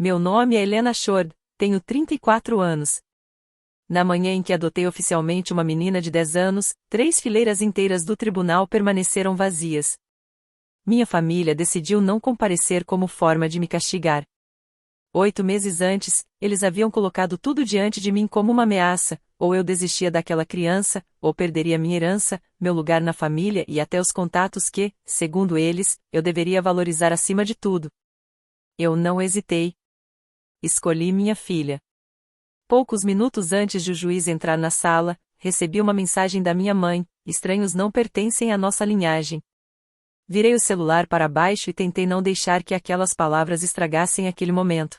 Meu nome é Helena Schord, tenho 34 anos. Na manhã em que adotei oficialmente uma menina de 10 anos, 3 fileiras inteiras do tribunal permaneceram vazias. Minha família decidiu não comparecer como forma de me castigar. 8 meses antes, eles haviam colocado tudo diante de mim como uma ameaça: ou eu desistia daquela criança, ou perderia minha herança, meu lugar na família e até os contatos que, segundo eles, eu deveria valorizar acima de tudo. Eu não hesitei. Escolhi minha filha. Poucos minutos antes de o juiz entrar na sala, recebi uma mensagem da minha mãe: estranhos não pertencem à nossa linhagem. Virei o celular para baixo e tentei não deixar que aquelas palavras estragassem aquele momento.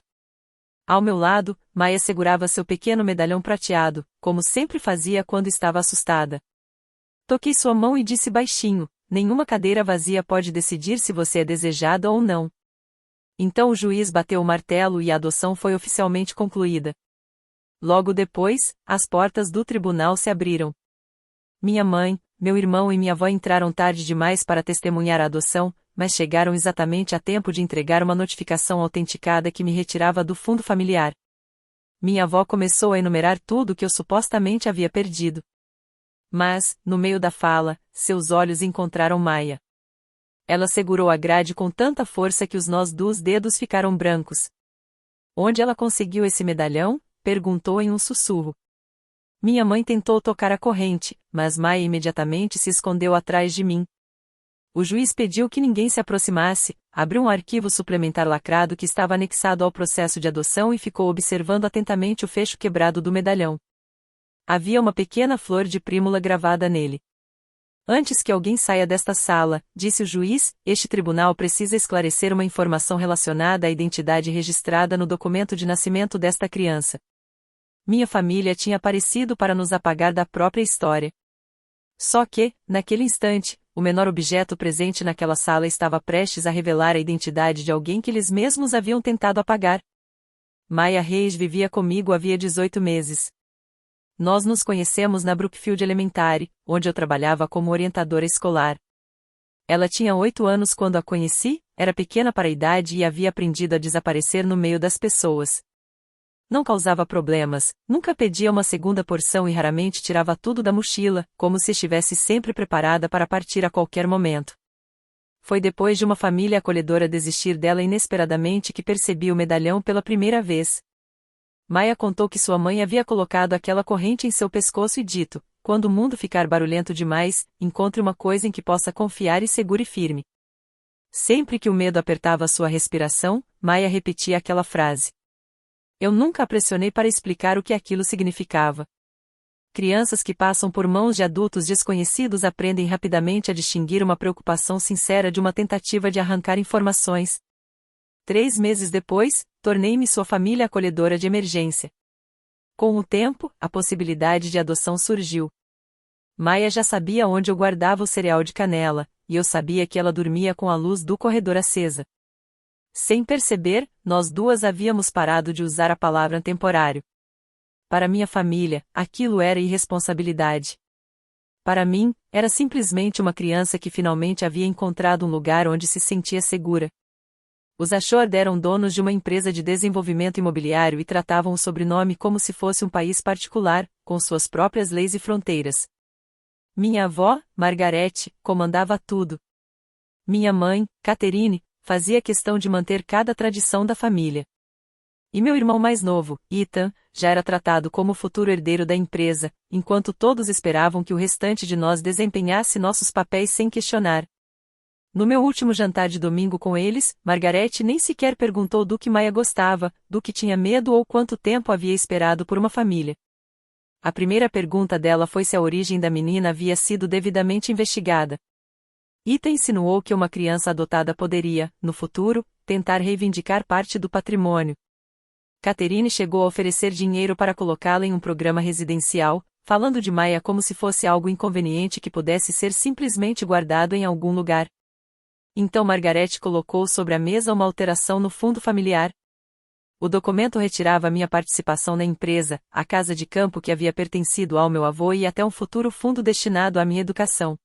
Ao meu lado, Maia segurava seu pequeno medalhão prateado, como sempre fazia quando estava assustada. Toquei sua mão e disse baixinho: nenhuma cadeira vazia pode decidir se você é desejada ou não. Então o juiz bateu o martelo e a adoção foi oficialmente concluída. Logo depois, as portas do tribunal se abriram. Minha mãe, meu irmão e minha avó entraram tarde demais para testemunhar a adoção, mas chegaram exatamente a tempo de entregar uma notificação autenticada que me retirava do fundo familiar. Minha avó começou a enumerar tudo que eu supostamente havia perdido. Mas, no meio da fala, seus olhos encontraram Maia. Ela segurou a grade com tanta força que os nós dos dedos ficaram brancos. Onde ela conseguiu esse medalhão? Perguntou em um sussurro. Minha mãe tentou tocar a corrente, mas Maia imediatamente se escondeu atrás de mim. O juiz pediu que ninguém se aproximasse, abriu um arquivo suplementar lacrado que estava anexado ao processo de adoção e ficou observando atentamente o fecho quebrado do medalhão. Havia uma pequena flor de prímula gravada nele. Antes que alguém saia desta sala, disse o juiz, este tribunal precisa esclarecer uma informação relacionada à identidade registrada no documento de nascimento desta criança. Minha família tinha aparecido para nos apagar da própria história. Só que, naquele instante, o menor objeto presente naquela sala estava prestes a revelar a identidade de alguém que eles mesmos haviam tentado apagar. Maia Reis vivia comigo havia 18 meses. Nós nos conhecemos na Brookfield Elementary, onde eu trabalhava como orientadora escolar. Ela tinha 8 anos quando a conheci, era pequena para a idade e havia aprendido a desaparecer no meio das pessoas. Não causava problemas, nunca pedia uma segunda porção e raramente tirava tudo da mochila, como se estivesse sempre preparada para partir a qualquer momento. Foi depois de uma família acolhedora desistir dela inesperadamente que percebi o medalhão pela primeira vez. Maia contou que sua mãe havia colocado aquela corrente em seu pescoço e dito: quando o mundo ficar barulhento demais, encontre uma coisa em que possa confiar e segure firme. Sempre que o medo apertava sua respiração, Maia repetia aquela frase. Eu nunca a pressionei para explicar o que aquilo significava. Crianças que passam por mãos de adultos desconhecidos aprendem rapidamente a distinguir uma preocupação sincera de uma tentativa de arrancar informações. 3 meses depois, tornei-me sua família acolhedora de emergência. Com o tempo, a possibilidade de adoção surgiu. Maia já sabia onde eu guardava o cereal de canela, e eu sabia que ela dormia com a luz do corredor acesa. Sem perceber, nós duas havíamos parado de usar a palavra temporário. Para minha família, aquilo era irresponsabilidade. Para mim, era simplesmente uma criança que finalmente havia encontrado um lugar onde se sentia segura. Os Ashord eram donos de uma empresa de desenvolvimento imobiliário e tratavam o sobrenome como se fosse um país particular, com suas próprias leis e fronteiras. Minha avó, Margarete, comandava tudo. Minha mãe, Catherine, fazia questão de manter cada tradição da família. E meu irmão mais novo, Ethan, já era tratado como o futuro herdeiro da empresa, enquanto todos esperavam que o restante de nós desempenhasse nossos papéis sem questionar. No meu último jantar de domingo com eles, Margarete nem sequer perguntou do que Maia gostava, do que tinha medo ou quanto tempo havia esperado por uma família. A primeira pergunta dela foi se a origem da menina havia sido devidamente investigada. Ethan insinuou que uma criança adotada poderia, no futuro, tentar reivindicar parte do patrimônio. Catherine chegou a oferecer dinheiro para colocá-la em um programa residencial, falando de Maia como se fosse algo inconveniente que pudesse ser simplesmente guardado em algum lugar. Então Margarete colocou sobre a mesa uma alteração no fundo familiar. O documento retirava minha participação na empresa, a casa de campo que havia pertencido ao meu avô e até um futuro fundo destinado à minha educação.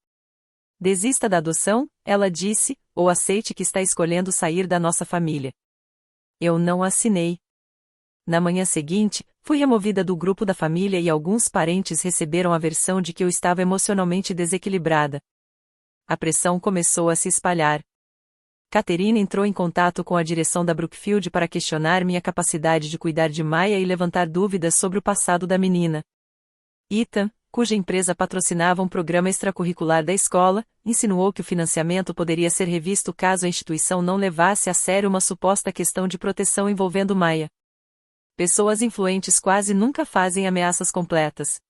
Desista da adoção, ela disse, ou aceite que está escolhendo sair da nossa família. Eu não assinei. Na manhã seguinte, fui removida do grupo da família e alguns parentes receberam a versão de que eu estava emocionalmente desequilibrada. A pressão começou a se espalhar. Catherine entrou em contato com a direção da Brookfield para questionar minha capacidade de cuidar de Maya e levantar dúvidas sobre o passado da menina. Ethan, cuja empresa patrocinava um programa extracurricular da escola, insinuou que o financiamento poderia ser revisto caso a instituição não levasse a sério uma suposta questão de proteção envolvendo Maya. Pessoas influentes quase nunca fazem ameaças completas.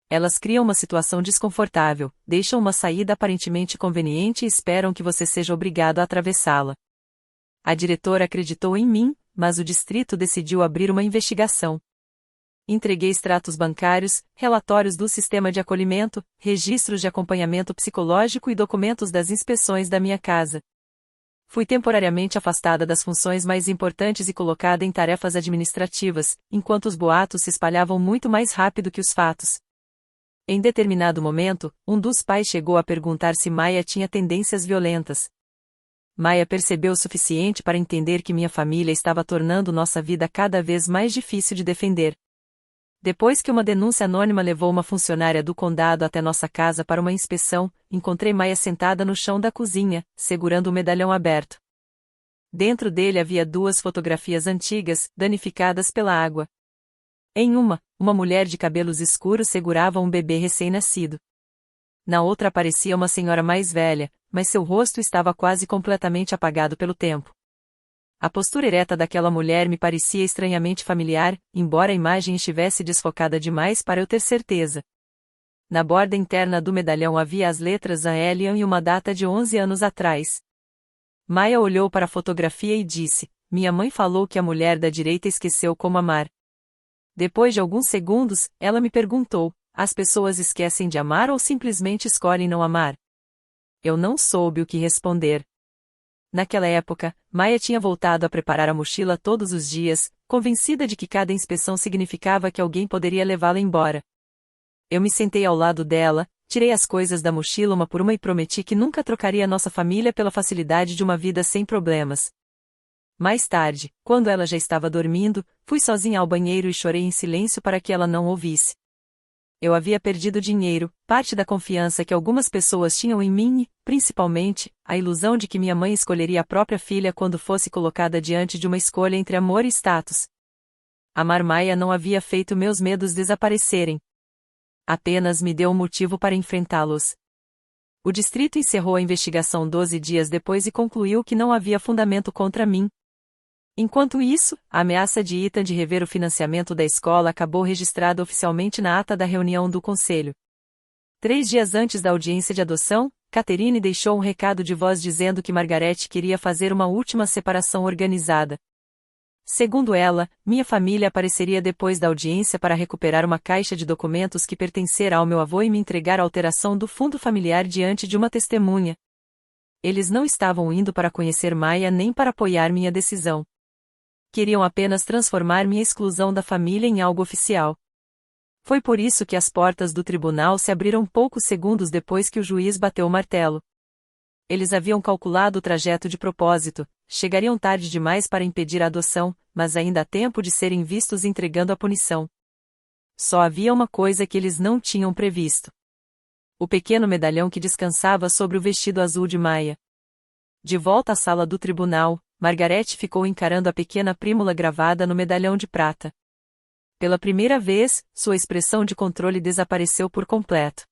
Elas criam uma situação desconfortável, deixam uma saída aparentemente conveniente e esperam que você seja obrigado a atravessá-la. A diretora acreditou em mim, mas o distrito decidiu abrir uma investigação. Entreguei extratos bancários, relatórios do sistema de acolhimento, registros de acompanhamento psicológico e documentos das inspeções da minha casa. Fui temporariamente afastada das funções mais importantes e colocada em tarefas administrativas, enquanto os boatos se espalhavam muito mais rápido que os fatos. Em determinado momento, um dos pais chegou a perguntar se Maya tinha tendências violentas. Maya percebeu o suficiente para entender que minha família estava tornando nossa vida cada vez mais difícil de defender. Depois que uma denúncia anônima levou uma funcionária do condado até nossa casa para uma inspeção, encontrei Maya sentada no chão da cozinha, segurando o medalhão aberto. Dentro dele havia 2 fotografias antigas, danificadas pela água. Em uma mulher de cabelos escuros segurava um bebê recém-nascido. Na outra aparecia uma senhora mais velha, mas seu rosto estava quase completamente apagado pelo tempo. A postura ereta daquela mulher me parecia estranhamente familiar, embora a imagem estivesse desfocada demais para eu ter certeza. Na borda interna do medalhão havia as letras Aelian e uma data de 11 anos atrás. Maya olhou para a fotografia e disse: "Minha mãe falou que a mulher da direita esqueceu como amar." Depois de alguns segundos, ela me perguntou: "As pessoas esquecem de amar ou simplesmente escolhem não amar?" Eu não soube o que responder. Naquela época, Maya tinha voltado a preparar a mochila todos os dias, convencida de que cada inspeção significava que alguém poderia levá-la embora. Eu me sentei ao lado dela, tirei as coisas da mochila uma por uma e prometi que nunca trocaria nossa família pela facilidade de uma vida sem problemas. Mais tarde, quando ela já estava dormindo, fui sozinha ao banheiro e chorei em silêncio para que ela não ouvisse. Eu havia perdido dinheiro, parte da confiança que algumas pessoas tinham em mim e, principalmente, a ilusão de que minha mãe escolheria a própria filha quando fosse colocada diante de uma escolha entre amor e status. Amar Maya não havia feito meus medos desaparecerem. Apenas me deu um motivo para enfrentá-los. O distrito encerrou a investigação 12 dias depois e concluiu que não havia fundamento contra mim. Enquanto isso, a ameaça de Ethan de rever o financiamento da escola acabou registrada oficialmente na ata da reunião do conselho. 3 dias antes da audiência de adoção, Catherine deixou um recado de voz dizendo que Margaret queria fazer uma última separação organizada. Segundo ela, minha família apareceria depois da audiência para recuperar uma caixa de documentos que pertencera ao meu avô e me entregar a alteração do fundo familiar diante de uma testemunha. Eles não estavam indo para conhecer Maya nem para apoiar minha decisão. Queriam apenas transformar minha exclusão da família em algo oficial. Foi por isso que as portas do tribunal se abriram poucos segundos depois que o juiz bateu o martelo. Eles haviam calculado o trajeto de propósito, chegariam tarde demais para impedir a adoção, mas ainda há tempo de serem vistos entregando a punição. Só havia uma coisa que eles não tinham previsto: o pequeno medalhão que descansava sobre o vestido azul de Maya. De volta à sala do tribunal, Margaret ficou encarando a pequena prímula gravada no medalhão de prata. Pela primeira vez, sua expressão de controle desapareceu por completo.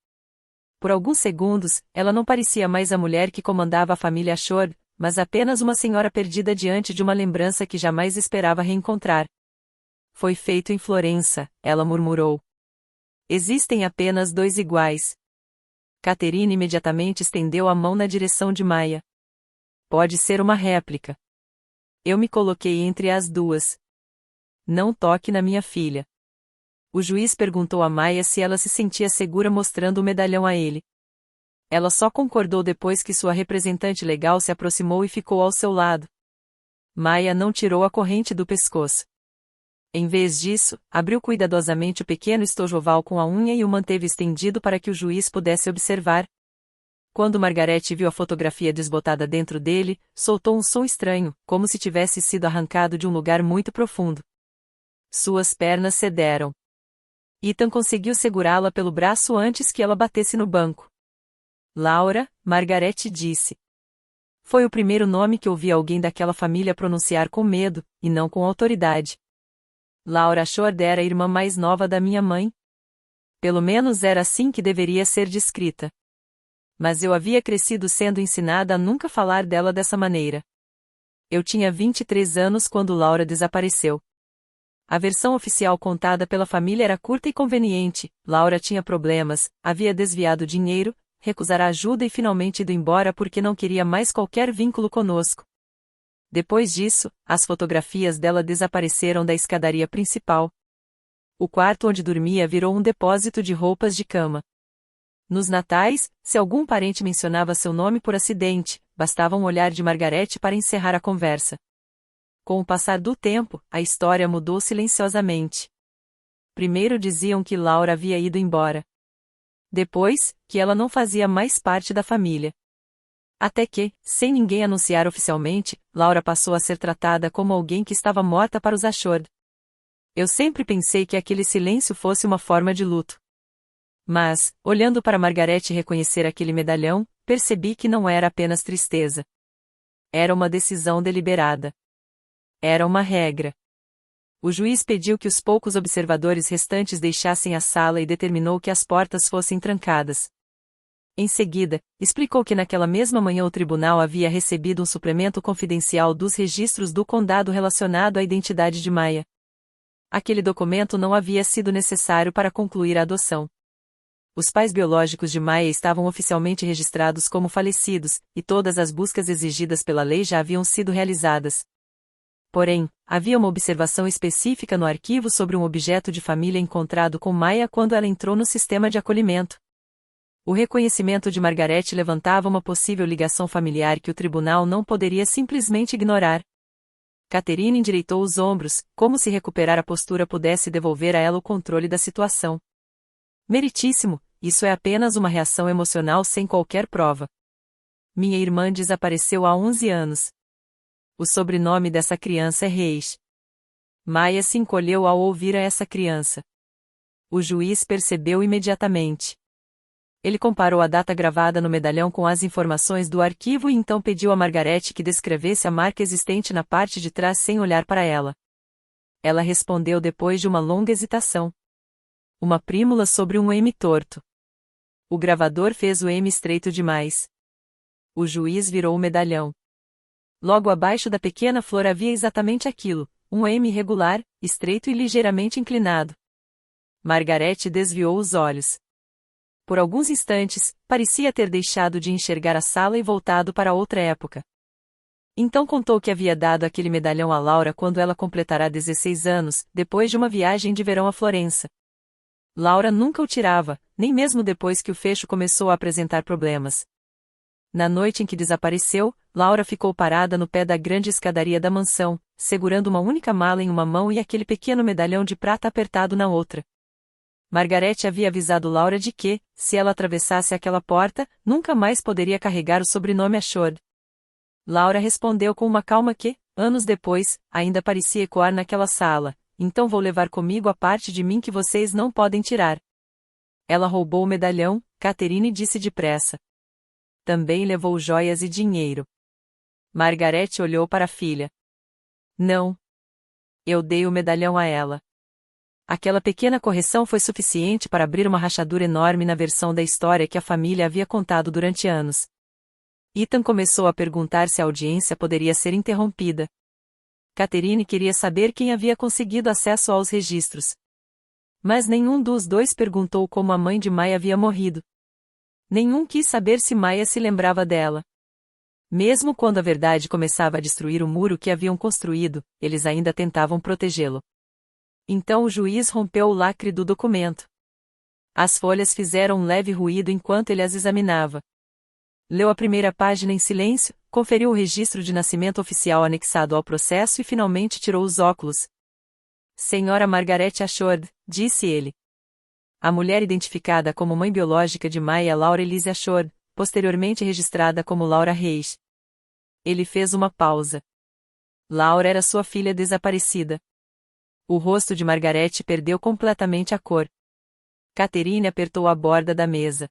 Por alguns segundos, ela não parecia mais a mulher que comandava a família Ashore, mas apenas uma senhora perdida diante de uma lembrança que jamais esperava reencontrar. "Foi feito em Florença", ela murmurou. "Existem apenas 2 iguais." Catherine imediatamente estendeu a mão na direção de Maya. "Pode ser uma réplica." Eu me coloquei entre as 2. "Não toque na minha filha." O juiz perguntou a Maya se ela se sentia segura mostrando o medalhão a ele. Ela só concordou depois que sua representante legal se aproximou e ficou ao seu lado. Maya não tirou a corrente do pescoço. Em vez disso, abriu cuidadosamente o pequeno estojo oval com a unha e o manteve estendido para que o juiz pudesse observar. Quando Margaret viu a fotografia desbotada dentro dele, soltou um som estranho, como se tivesse sido arrancado de um lugar muito profundo. Suas pernas cederam. Ethan conseguiu segurá-la pelo braço antes que ela batesse no banco. Laura, Margaret disse. Foi o primeiro nome que ouvi alguém daquela família pronunciar com medo, e não com autoridade. Laura Ashford era a irmã mais nova da minha mãe. Pelo menos era assim que deveria ser descrita. Mas eu havia crescido sendo ensinada a nunca falar dela dessa maneira. Eu tinha 23 anos quando Laura desapareceu. A versão oficial contada pela família era curta e conveniente. Laura tinha problemas, havia desviado dinheiro, recusara ajuda e finalmente ido embora porque não queria mais qualquer vínculo conosco. Depois disso, as fotografias dela desapareceram da escadaria principal. O quarto onde dormia virou um depósito de roupas de cama. Nos natais, se algum parente mencionava seu nome por acidente, bastava um olhar de Margaret para encerrar a conversa. Com o passar do tempo, a história mudou silenciosamente. Primeiro diziam que Laura havia ido embora. Depois, que ela não fazia mais parte da família. Até que, sem ninguém anunciar oficialmente, Laura passou a ser tratada como alguém que estava morta para os Ashford. Eu sempre pensei que aquele silêncio fosse uma forma de luto. Mas, olhando para Margaret e reconhecer aquele medalhão, percebi que não era apenas tristeza. Era uma decisão deliberada. Era uma regra. O juiz pediu que os poucos observadores restantes deixassem a sala e determinou que as portas fossem trancadas. Em seguida, explicou que naquela mesma manhã o tribunal havia recebido um suplemento confidencial dos registros do condado relacionado à identidade de Maya. Aquele documento não havia sido necessário para concluir a adoção. Os pais biológicos de Maya estavam oficialmente registrados como falecidos, e todas as buscas exigidas pela lei já haviam sido realizadas. Porém, havia uma observação específica no arquivo sobre um objeto de família encontrado com Maya quando ela entrou no sistema de acolhimento. O reconhecimento de Margaret levantava uma possível ligação familiar que o tribunal não poderia simplesmente ignorar. Catherine endireitou os ombros, como se recuperar a postura pudesse devolver a ela o controle da situação. Meritíssimo, isso é apenas uma reação emocional sem qualquer prova. Minha irmã desapareceu há 11 anos. O sobrenome dessa criança é Reis. Maya se encolheu ao ouvir a essa criança. O juiz percebeu imediatamente. Ele comparou a data gravada no medalhão com as informações do arquivo e então pediu a Margaret que descrevesse a marca existente na parte de trás sem olhar para ela. Ela respondeu depois de uma longa hesitação. Uma prímula sobre um M torto. O gravador fez o M estreito demais. O juiz virou o medalhão. Logo abaixo da pequena flor havia exatamente aquilo, um M irregular, estreito e ligeiramente inclinado. Margaret desviou os olhos. Por alguns instantes, parecia ter deixado de enxergar a sala e voltado para outra época. Então contou que havia dado aquele medalhão a Laura quando ela completará 16 anos, depois de uma viagem de verão a Florença. Laura nunca o tirava, nem mesmo depois que o fecho começou a apresentar problemas. Na noite em que desapareceu, Laura ficou parada no pé da grande escadaria da mansão, segurando uma única mala em uma mão e aquele pequeno medalhão de prata apertado na outra. Margaret havia avisado Laura de que, se ela atravessasse aquela porta, nunca mais poderia carregar o sobrenome Ashford. Laura respondeu com uma calma que, anos depois, ainda parecia ecoar naquela sala: então vou levar comigo a parte de mim que vocês não podem tirar. Ela roubou o medalhão, Catherine disse depressa. Também levou joias e dinheiro. Margaret olhou para a filha. Não. Eu dei o medalhão a ela. Aquela pequena correção foi suficiente para abrir uma rachadura enorme na versão da história que a família havia contado durante anos. Ethan começou a perguntar se a audiência poderia ser interrompida. Catherine queria saber quem havia conseguido acesso aos registros. Mas nenhum dos dois perguntou como a mãe de Maya havia morrido. Nenhum quis saber se Maya se lembrava dela. Mesmo quando a verdade começava a destruir o muro que haviam construído, eles ainda tentavam protegê-lo. Então o juiz rompeu o lacre do documento. As folhas fizeram um leve ruído enquanto ele as examinava. Leu a primeira página em silêncio, conferiu o registro de nascimento oficial anexado ao processo e finalmente tirou os óculos. Senhora Margaret Ashford, disse ele. A mulher identificada como mãe biológica de Maya é Laura Elise Ashford, posteriormente registrada como Laura Reis. Ele fez uma pausa. Laura era sua filha desaparecida. O rosto de Margarete perdeu completamente a cor. Catherine apertou a borda da mesa.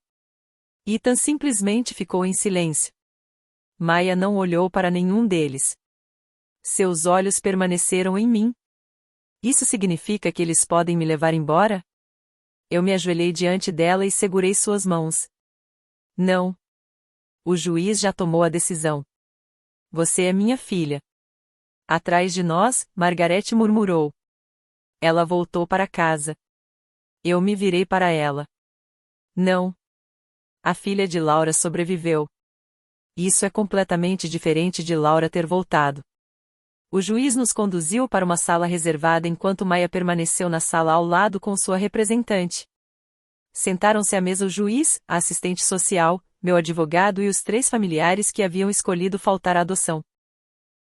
Ethan simplesmente ficou em silêncio. Maya não olhou para nenhum deles. Seus olhos permaneceram em mim. Isso significa que eles podem me levar embora? Eu me ajoelhei diante dela e segurei suas mãos. Não. O juiz já tomou a decisão. Você é minha filha. Atrás de nós, Margarete murmurou. Ela voltou para casa. Eu me virei para ela. Não. A filha de Laura sobreviveu. Isso é completamente diferente de Laura ter voltado. O juiz nos conduziu para uma sala reservada enquanto Maya permaneceu na sala ao lado com sua representante. Sentaram-se à mesa o juiz, a assistente social, meu advogado e os 3 familiares que haviam escolhido faltar à adoção.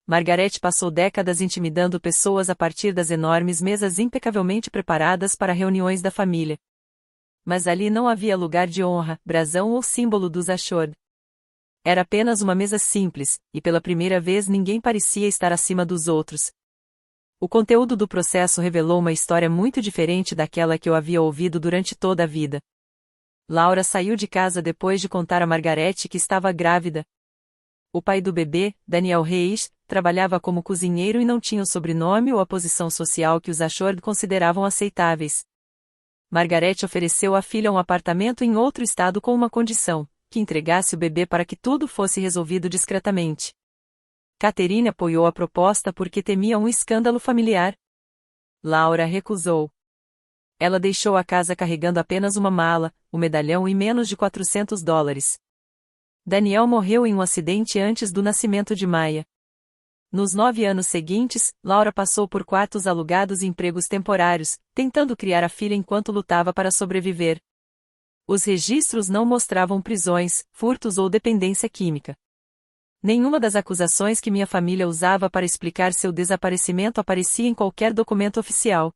Margarete passou décadas intimidando pessoas a partir das enormes mesas impecavelmente preparadas para reuniões da família. Mas ali não havia lugar de honra, brasão ou símbolo dos Ashord. Era apenas uma mesa simples, e pela primeira vez ninguém parecia estar acima dos outros. O conteúdo do processo revelou uma história muito diferente daquela que eu havia ouvido durante toda a vida. Laura saiu de casa depois de contar a Margarete que estava grávida. O pai do bebê, Daniel Reis, trabalhava como cozinheiro e não tinha o sobrenome ou a posição social que os Ashord consideravam aceitáveis. Margarete ofereceu à filha um apartamento em outro estado com uma condição: que entregasse o bebê para que tudo fosse resolvido discretamente. Catherine apoiou a proposta porque temia um escândalo familiar. Laura recusou. Ela deixou a casa carregando apenas uma mala, o medalhão e menos de $400. Daniel morreu em um acidente antes do nascimento de Maya. Nos 9 anos seguintes, Laura passou por quartos alugados e empregos temporários, tentando criar a filha enquanto lutava para sobreviver. Os registros não mostravam prisões, furtos ou dependência química. Nenhuma das acusações que minha família usava para explicar seu desaparecimento aparecia em qualquer documento oficial.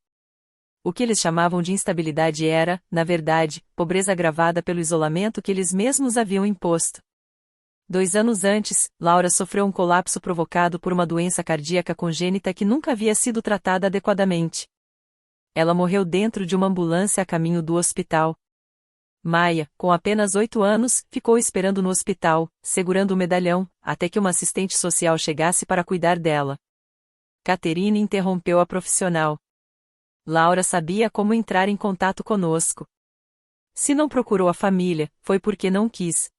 O que eles chamavam de instabilidade era, na verdade, pobreza agravada pelo isolamento que eles mesmos haviam imposto. 2 anos antes, Laura sofreu um colapso provocado por uma doença cardíaca congênita que nunca havia sido tratada adequadamente. Ela morreu dentro de uma ambulância a caminho do hospital. Maya, com apenas 8 anos, ficou esperando no hospital, segurando o medalhão, até que uma assistente social chegasse para cuidar dela. Catherine interrompeu a profissional. Laura sabia como entrar em contato conosco. Se não procurou a família, foi porque não quis.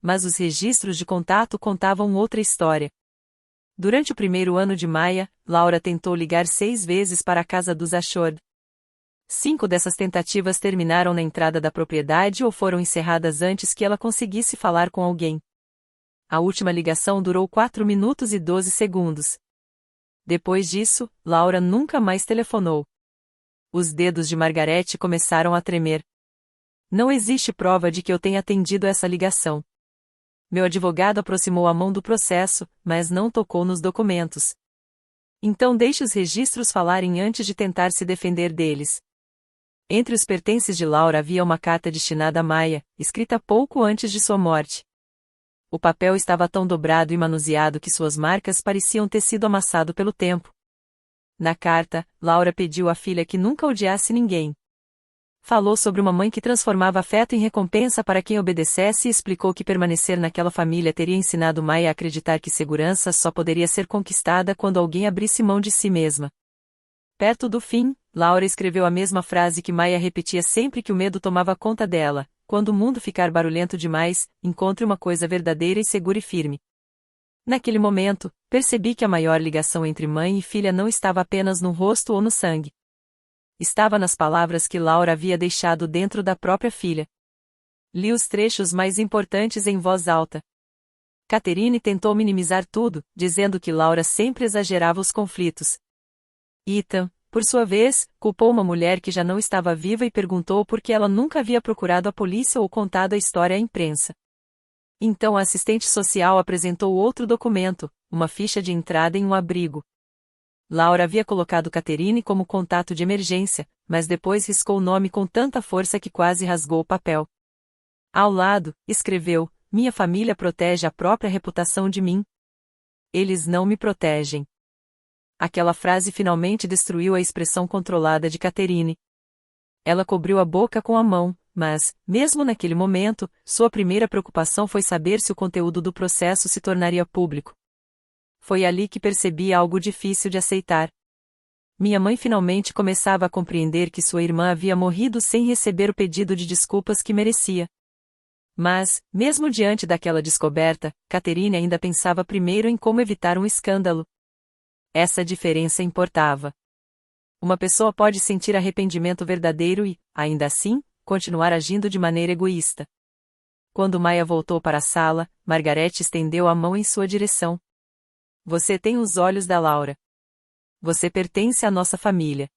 Mas os registros de contato contavam outra história. Durante o primeiro ano de Maya, Laura tentou ligar 6 vezes para a casa dos Ashord. 5 dessas tentativas terminaram na entrada da propriedade ou foram encerradas antes que ela conseguisse falar com alguém. A última ligação durou 4 minutos e 12 segundos. Depois disso, Laura nunca mais telefonou. Os dedos de Margarete começaram a tremer. Não existe prova de que eu tenha atendido essa ligação. Meu advogado aproximou a mão do processo, mas não tocou nos documentos. Então deixe os registros falarem antes de tentar se defender deles. Entre os pertences de Laura havia uma carta destinada a Maya, escrita pouco antes de sua morte. O papel estava tão dobrado e manuseado que suas marcas pareciam ter sido amassado pelo tempo. Na carta, Laura pediu à filha que nunca odiasse ninguém. Falou sobre uma mãe que transformava afeto em recompensa para quem obedecesse e explicou que permanecer naquela família teria ensinado Maya a acreditar que segurança só poderia ser conquistada quando alguém abrisse mão de si mesma. Perto do fim, Laura escreveu a mesma frase que Maya repetia sempre que o medo tomava conta dela: quando o mundo ficar barulhento demais, encontre uma coisa verdadeira e segura e firme. Naquele momento, percebi que a maior ligação entre mãe e filha não estava apenas no rosto ou no sangue. Estava nas palavras que Laura havia deixado dentro da própria filha. Li os trechos mais importantes em voz alta. Catherine tentou minimizar tudo, dizendo que Laura sempre exagerava os conflitos. Ethan, por sua vez, culpou uma mulher que já não estava viva e perguntou por que ela nunca havia procurado a polícia ou contado a história à imprensa. Então a assistente social apresentou outro documento, uma ficha de entrada em um abrigo. Laura havia colocado Catherine como contato de emergência, mas depois riscou o nome com tanta força que quase rasgou o papel. Ao lado, escreveu: minha família protege a própria reputação de mim. Eles não me protegem. Aquela frase finalmente destruiu a expressão controlada de Catherine. Ela cobriu a boca com a mão, mas, mesmo naquele momento, sua primeira preocupação foi saber se o conteúdo do processo se tornaria público. Foi ali que percebi algo difícil de aceitar. Minha mãe finalmente começava a compreender que sua irmã havia morrido sem receber o pedido de desculpas que merecia. Mas, mesmo diante daquela descoberta, Catherine ainda pensava primeiro em como evitar um escândalo. Essa diferença importava. Uma pessoa pode sentir arrependimento verdadeiro e, ainda assim, continuar agindo de maneira egoísta. Quando Maya voltou para a sala, Margaret estendeu a mão em sua direção. Você tem os olhos da Laura. Você pertence à nossa família.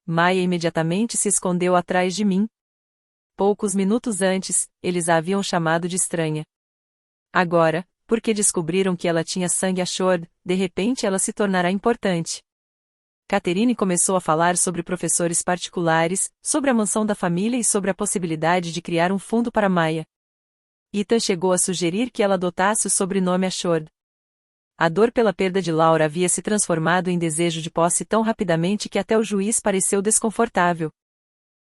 Maya imediatamente se escondeu atrás de mim. Poucos minutos antes, eles a haviam chamado de estranha. Agora, porque descobriram que ela tinha sangue Ashord, de repente ela se tornará importante. Catherine começou a falar sobre professores particulares, sobre a mansão da família e sobre a possibilidade de criar um fundo para Maya. Ethan chegou a sugerir que ela adotasse o sobrenome Ashord. A dor pela perda de Laura havia se transformado em desejo de posse tão rapidamente que até o juiz pareceu desconfortável.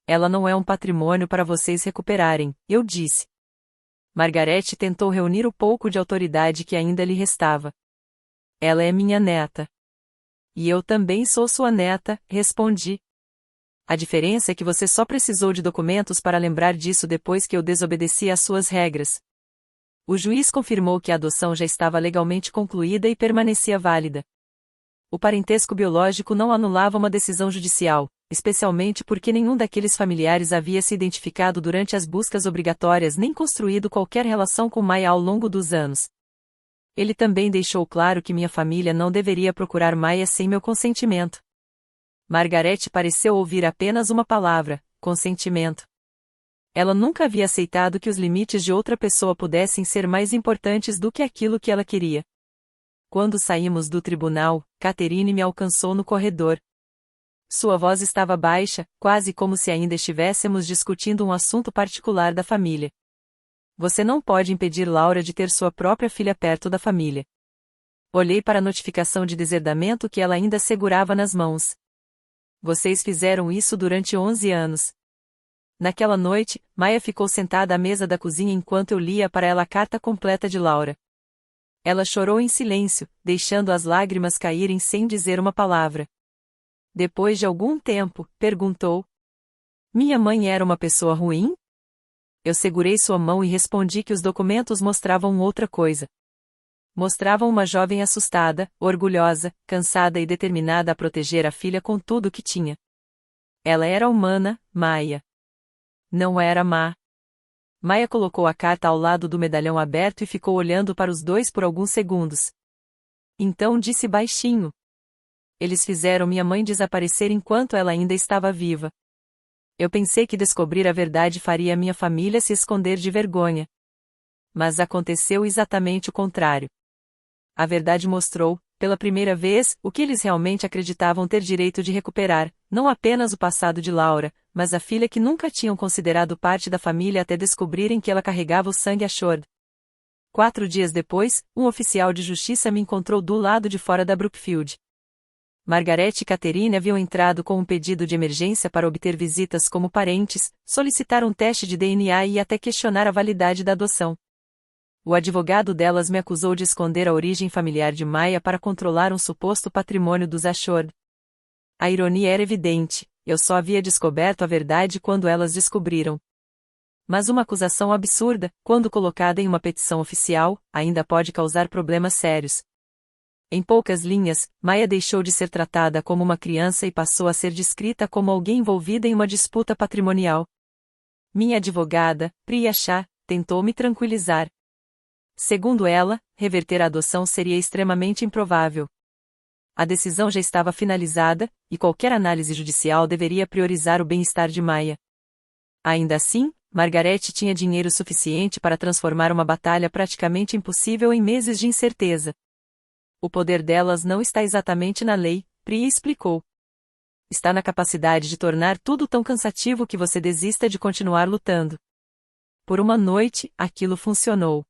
Ela não é um patrimônio para vocês recuperarem, eu disse. Margaret tentou reunir o pouco de autoridade que ainda lhe restava. Ela é minha neta. E eu também sou sua neta, respondi. A diferença é que você só precisou de documentos para lembrar disso depois que eu desobedeci às suas regras. O juiz confirmou que a adoção já estava legalmente concluída e permanecia válida. O parentesco biológico não anulava uma decisão judicial, especialmente porque nenhum daqueles familiares havia se identificado durante as buscas obrigatórias nem construído qualquer relação com Maya ao longo dos anos. Ele também deixou claro que minha família não deveria procurar Maya sem meu consentimento. Margaret pareceu ouvir apenas uma palavra: consentimento. Ela nunca havia aceitado que os limites de outra pessoa pudessem ser mais importantes do que aquilo que ela queria. Quando saímos do tribunal, Catherine me alcançou no corredor. Sua voz estava baixa, quase como se ainda estivéssemos discutindo um assunto particular da família. Você não pode impedir Laura de ter sua própria filha perto da família. Olhei para a notificação de deserdamento que ela ainda segurava nas mãos. Vocês fizeram isso durante 11 anos. Naquela noite, Maya ficou sentada à mesa da cozinha enquanto eu lia para ela a carta completa de Laura. Ela chorou em silêncio, deixando as lágrimas caírem sem dizer uma palavra. Depois de algum tempo, perguntou: Minha mãe era uma pessoa ruim? Eu segurei sua mão e respondi que os documentos mostravam outra coisa. Mostravam uma jovem assustada, orgulhosa, cansada e determinada a proteger a filha com tudo o que tinha. Ela era humana, Maya. Não era má. Maya colocou a carta ao lado do medalhão aberto e ficou olhando para os dois por alguns segundos. Então disse baixinho: Eles fizeram minha mãe desaparecer enquanto ela ainda estava viva. Eu pensei que descobrir a verdade faria minha família se esconder de vergonha. Mas aconteceu exatamente o contrário. A verdade mostrou, pela primeira vez, o que eles realmente acreditavam ter direito de recuperar, não apenas o passado de Laura, mas a filha que nunca tinham considerado parte da família até descobrirem que ela carregava o sangue Ashord. 4 dias depois, um oficial de justiça me encontrou do lado de fora da Brookfield. Margaret e Catherine haviam entrado com um pedido de emergência para obter visitas como parentes, solicitar um teste de DNA e até questionar a validade da adoção. O advogado delas me acusou de esconder a origem familiar de Maya para controlar um suposto patrimônio dos Ashord. A ironia era evidente, eu só havia descoberto a verdade quando elas descobriram. Mas uma acusação absurda, quando colocada em uma petição oficial, ainda pode causar problemas sérios. Em poucas linhas, Maya deixou de ser tratada como uma criança e passou a ser descrita como alguém envolvida em uma disputa patrimonial. Minha advogada, Priya Shah, tentou me tranquilizar. Segundo ela, reverter a adoção seria extremamente improvável. A decisão já estava finalizada, e qualquer análise judicial deveria priorizar o bem-estar de Maya. Ainda assim, Margaret tinha dinheiro suficiente para transformar uma batalha praticamente impossível em meses de incerteza. O poder delas não está exatamente na lei, Priya explicou. Está na capacidade de tornar tudo tão cansativo que você desista de continuar lutando. Por uma noite, aquilo funcionou.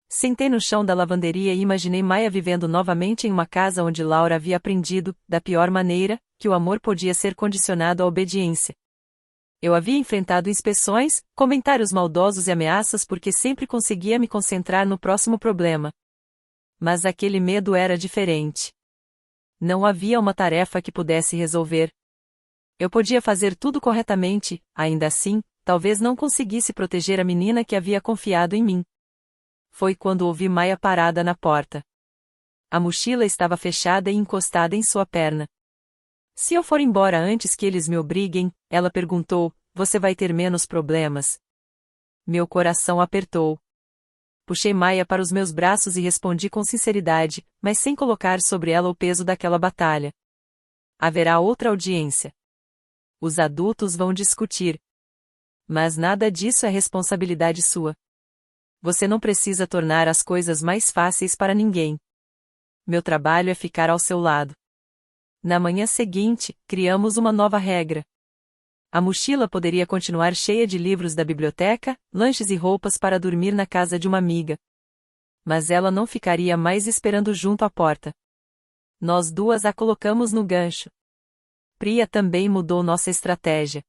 Sentei no chão da lavanderia e imaginei Maia vivendo novamente em uma casa onde Laura havia aprendido, da pior maneira, que o amor podia ser condicionado à obediência. Eu havia enfrentado inspeções, comentários maldosos e ameaças porque sempre conseguia me concentrar no próximo problema. Mas aquele medo era diferente. Não havia uma tarefa que pudesse resolver. Eu podia fazer tudo corretamente, ainda assim, talvez não conseguisse proteger a menina que havia confiado em mim. Foi quando ouvi Maia parada na porta. A mochila estava fechada e encostada em sua perna. Se eu for embora antes que eles me obriguem, ela perguntou, você vai ter menos problemas? Meu coração apertou. Puxei Maia para os meus braços e respondi com sinceridade, mas sem colocar sobre ela o peso daquela batalha. Haverá outra audiência. Os adultos vão discutir. Mas nada disso é responsabilidade sua. Você não precisa tornar as coisas mais fáceis para ninguém. Meu trabalho é ficar ao seu lado. Na manhã seguinte, criamos uma nova regra. A mochila poderia continuar cheia de livros da biblioteca, lanches e roupas para dormir na casa de uma amiga. Mas ela não ficaria mais esperando junto à porta. Nós duas a colocamos no gancho. Priya também mudou nossa estratégia.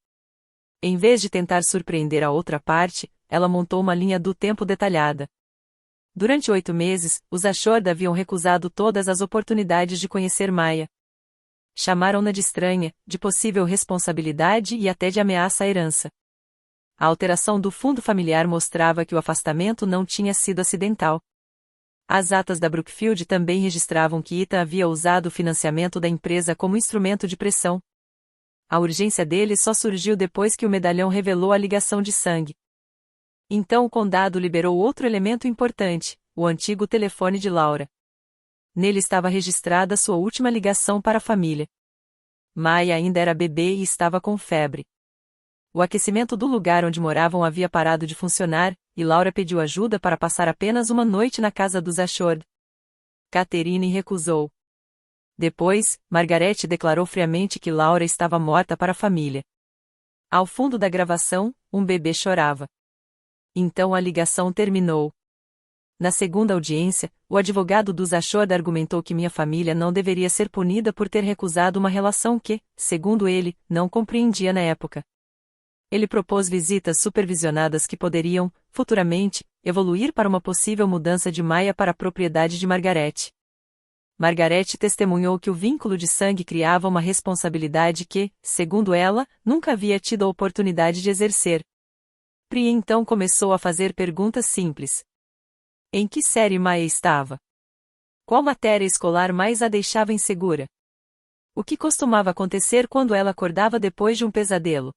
Em vez de tentar surpreender a outra parte, ela montou uma linha do tempo detalhada. Durante 8 meses, os Ashord haviam recusado todas as oportunidades de conhecer Maia. Chamaram-na de estranha, de possível responsabilidade e até de ameaça à herança. A alteração do fundo familiar mostrava que o afastamento não tinha sido acidental. As atas da Brookfield também registravam que Ita havia usado o financiamento da empresa como instrumento de pressão. A urgência dele só surgiu depois que o medalhão revelou a ligação de sangue. Então o condado liberou outro elemento importante, o antigo telefone de Laura. Nele estava registrada sua última ligação para a família. Maia ainda era bebê e estava com febre. O aquecimento do lugar onde moravam havia parado de funcionar, e Laura pediu ajuda para passar apenas uma noite na casa dos Ashord. Catherine recusou. Depois, Margaret declarou friamente que Laura estava morta para a família. Ao fundo da gravação, um bebê chorava. Então a ligação terminou. Na segunda audiência, o advogado dos Ashord argumentou que minha família não deveria ser punida por ter recusado uma relação que, segundo ele, não compreendia na época. Ele propôs visitas supervisionadas que poderiam, futuramente, evoluir para uma possível mudança de Maia para a propriedade de Margaret. Margaret testemunhou que o vínculo de sangue criava uma responsabilidade que, segundo ela, nunca havia tido a oportunidade de exercer. Priya então começou a fazer perguntas simples. Em que série Maia estava? Qual matéria escolar mais a deixava insegura? O que costumava acontecer quando ela acordava depois de um pesadelo?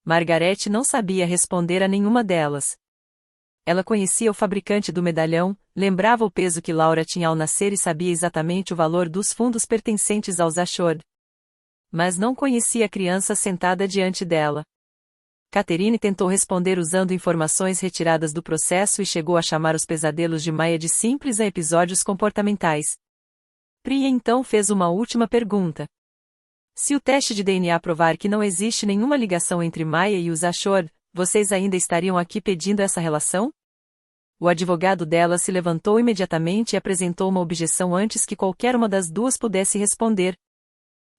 Margaret não sabia responder a nenhuma delas. Ela conhecia o fabricante do medalhão, lembrava o peso que Laura tinha ao nascer e sabia exatamente o valor dos fundos pertencentes aos Ashord. Mas não conhecia a criança sentada diante dela. Catherine tentou responder usando informações retiradas do processo e chegou a chamar os pesadelos de Maia de simples a episódios comportamentais. Priya então fez uma última pergunta. Se o teste de DNA provar que não existe nenhuma ligação entre Maia e os Ashord, vocês ainda estariam aqui pedindo essa relação? O advogado dela se levantou imediatamente e apresentou uma objeção antes que qualquer uma das duas pudesse responder.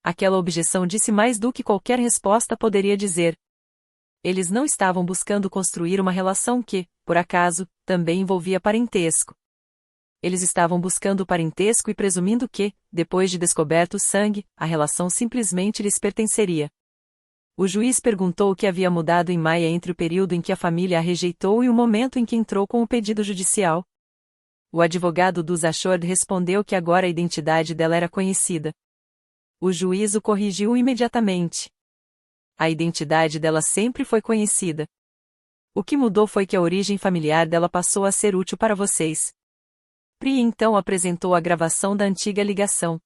Aquela objeção disse mais do que qualquer resposta poderia dizer. Eles não estavam buscando construir uma relação que, por acaso, também envolvia parentesco. Eles estavam buscando o parentesco e presumindo que, depois de descoberto o sangue, a relação simplesmente lhes pertenceria. O juiz perguntou o que havia mudado em Maia entre o período em que a família a rejeitou e o momento em que entrou com o pedido judicial. O advogado dos Ashord respondeu que agora a identidade dela era conhecida. O juiz o corrigiu imediatamente. A identidade dela sempre foi conhecida. O que mudou foi que a origem familiar dela passou a ser útil para vocês. Priya então apresentou a gravação da antiga ligação.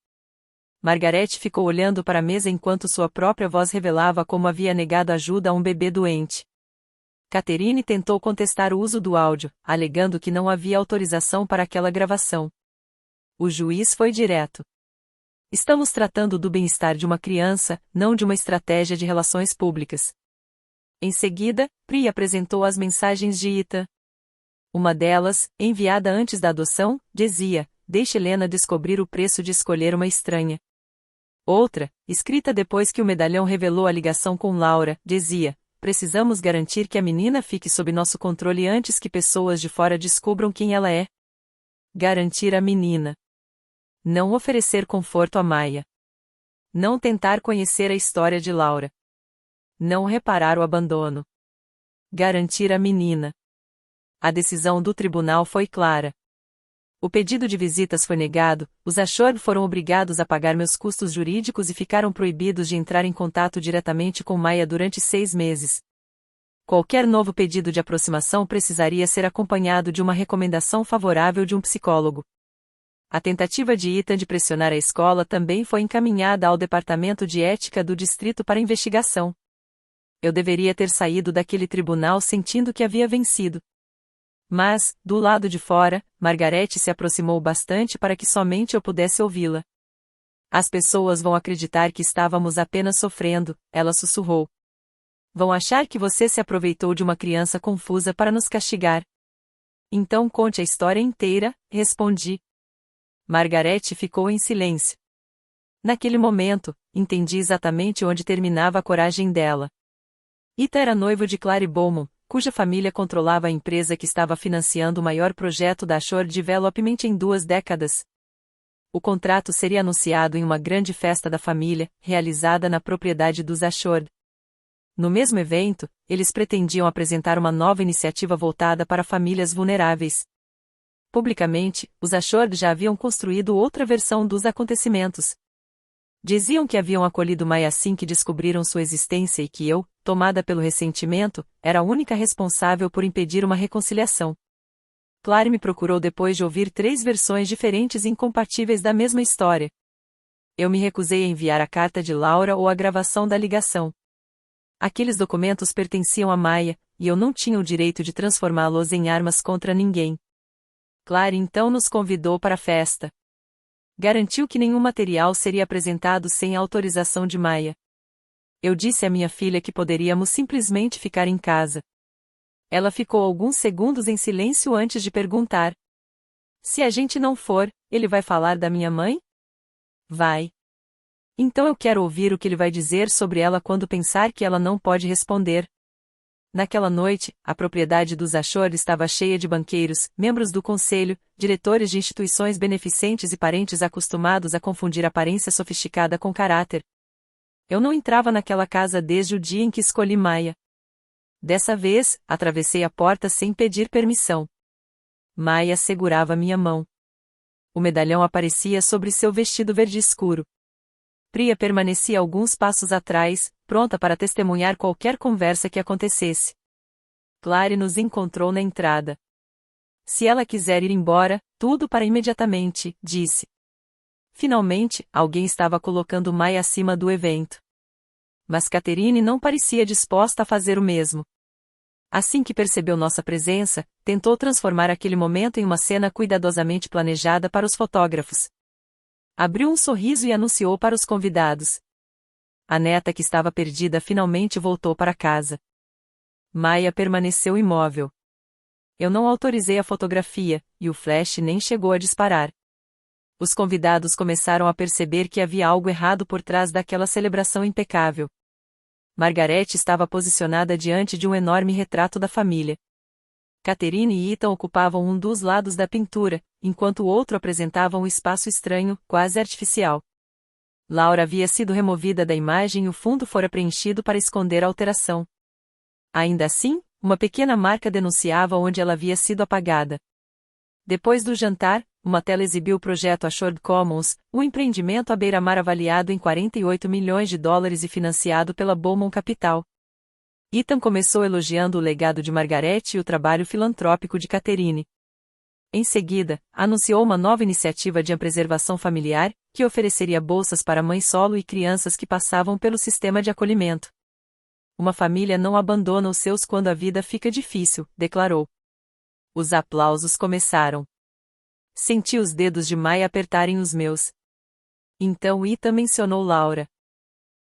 Margaret ficou olhando para a mesa enquanto sua própria voz revelava como havia negado ajuda a um bebê doente. Catherine tentou contestar o uso do áudio, alegando que não havia autorização para aquela gravação. O juiz foi direto. Estamos tratando do bem-estar de uma criança, não de uma estratégia de relações públicas. Em seguida, Pri apresentou as mensagens de Ethan. Uma delas, enviada antes da adoção, dizia: "Deixe Helena descobrir o preço de escolher uma estranha." Outra, escrita depois que o medalhão revelou a ligação com Laura, dizia: "Precisamos garantir que a menina fique sob nosso controle antes que pessoas de fora descubram quem ela é." Garantir a menina. Não oferecer conforto a Maya. Não tentar conhecer a história de Laura. Não reparar o abandono. Garantir a menina. A decisão do tribunal foi clara. O pedido de visitas foi negado, os Ashore foram obrigados a pagar meus custos jurídicos e ficaram proibidos de entrar em contato diretamente com Maya durante 6 meses. Qualquer novo pedido de aproximação precisaria ser acompanhado de uma recomendação favorável de um psicólogo. A tentativa de Ethan de pressionar a escola também foi encaminhada ao Departamento de Ética do Distrito para investigação. Eu deveria ter saído daquele tribunal sentindo que havia vencido. Mas, do lado de fora, Margarete se aproximou bastante para que somente eu pudesse ouvi-la. "As pessoas vão acreditar que estávamos apenas sofrendo", ela sussurrou. "Vão achar que você se aproveitou de uma criança confusa para nos castigar." "Então conte a história inteira", respondi. Margarete ficou em silêncio. Naquele momento, entendi exatamente onde terminava a coragem dela. Ethan era noivo de Clary Beaumont, cuja família controlava a empresa que estava financiando o maior projeto da Ashore Development em 2 décadas. O contrato seria anunciado em uma grande festa da família, realizada na propriedade dos Ashore. No mesmo evento, eles pretendiam apresentar uma nova iniciativa voltada para famílias vulneráveis. Publicamente, os Ashore já haviam construído outra versão dos acontecimentos. Diziam que haviam acolhido Maya assim que descobriram sua existência e que eu, tomada pelo ressentimento, era a única responsável por impedir uma reconciliação. Clary me procurou depois de ouvir 3 versões diferentes e incompatíveis da mesma história. Eu me recusei a enviar a carta de Laura ou a gravação da ligação. Aqueles documentos pertenciam a Maya, e eu não tinha o direito de transformá-los em armas contra ninguém. Clary então nos convidou para a festa. Garantiu que nenhum material seria apresentado sem a autorização de Maya. Eu disse à minha filha que poderíamos simplesmente ficar em casa. Ela ficou alguns segundos em silêncio antes de perguntar: "Se a gente não for, ele vai falar da minha mãe?" "Vai." "Então eu quero ouvir o que ele vai dizer sobre ela quando pensar que ela não pode responder." Naquela noite, a propriedade dos Ashore estava cheia de banqueiros, membros do conselho, diretores de instituições beneficentes e parentes acostumados a confundir aparência sofisticada com caráter. Eu não entrava naquela casa desde o dia em que escolhi Maya. Dessa vez, atravessei a porta sem pedir permissão. Maya segurava minha mão. O medalhão aparecia sobre seu vestido verde escuro. Priya permanecia alguns passos atrás, pronta para testemunhar qualquer conversa que acontecesse. Clary nos encontrou na entrada. "Se ela quiser ir embora, tudo para imediatamente", disse. Finalmente, alguém estava colocando Maya acima do evento. Mas Catherine não parecia disposta a fazer o mesmo. Assim que percebeu nossa presença, tentou transformar aquele momento em uma cena cuidadosamente planejada para os fotógrafos. Abriu um sorriso e anunciou para os convidados. A neta que estava perdida finalmente voltou para casa. Maya permaneceu imóvel. Eu não autorizei a fotografia, e o flash nem chegou a disparar. Os convidados começaram a perceber que havia algo errado por trás daquela celebração impecável. Margarete estava posicionada diante de um enorme retrato da família. Catherine e Ethan ocupavam um dos lados da pintura, enquanto o outro apresentava um espaço estranho, quase artificial. Laura havia sido removida da imagem e o fundo fora preenchido para esconder a alteração. Ainda assim, uma pequena marca denunciava onde ela havia sido apagada. Depois do jantar, uma tela exibiu o projeto Ashore Commons, um empreendimento à beira-mar avaliado em $48 milhões e financiado pela Beaumont Capital. Ethan começou elogiando o legado de Margaret e o trabalho filantrópico de Catherine. Em seguida, anunciou uma nova iniciativa de preservação familiar, que ofereceria bolsas para mães solo e crianças que passavam pelo sistema de acolhimento. "Uma família não abandona os seus quando a vida fica difícil", declarou. Os aplausos começaram. Senti os dedos de Maya apertarem os meus. Então Ethan mencionou Laura.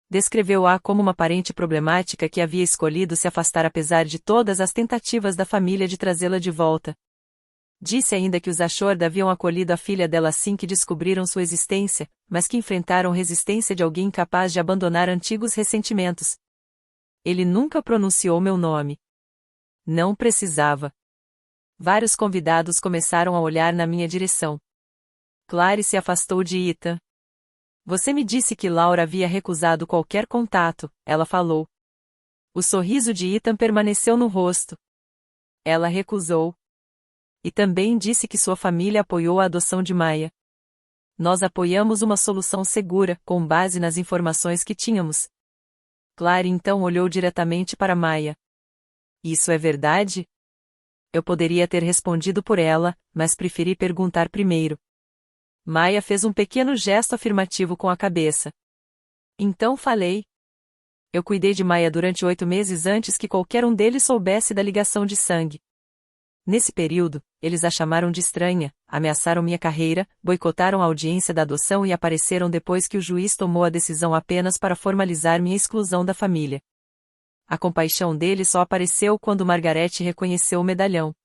Descreveu-a como uma parente problemática que havia escolhido se afastar apesar de todas as tentativas da família de trazê-la de volta. Disse ainda que os Ashord haviam acolhido a filha dela assim que descobriram sua existência, mas que enfrentaram resistência de alguém incapaz de abandonar antigos ressentimentos. Ele nunca pronunciou meu nome. Não precisava. Vários convidados começaram a olhar na minha direção. Clary se afastou de Ethan. Você me disse que Laura havia recusado qualquer contato, ela falou. O sorriso de Ethan permaneceu no rosto. Ela recusou. E também disse que sua família apoiou a adoção de Maya. Nós apoiamos uma solução segura, com base nas informações que tínhamos. Clary então olhou diretamente para Maya. Isso é verdade? Eu poderia ter respondido por ela, mas preferi perguntar primeiro. Maya fez um pequeno gesto afirmativo com a cabeça. Então falei. Eu cuidei de Maya durante 8 meses antes que qualquer um deles soubesse da ligação de sangue. Nesse período, eles a chamaram de estranha, ameaçaram minha carreira, boicotaram a audiência da adoção e apareceram depois que o juiz tomou a decisão apenas para formalizar minha exclusão da família. A compaixão dele só apareceu quando Margaret reconheceu o medalhão.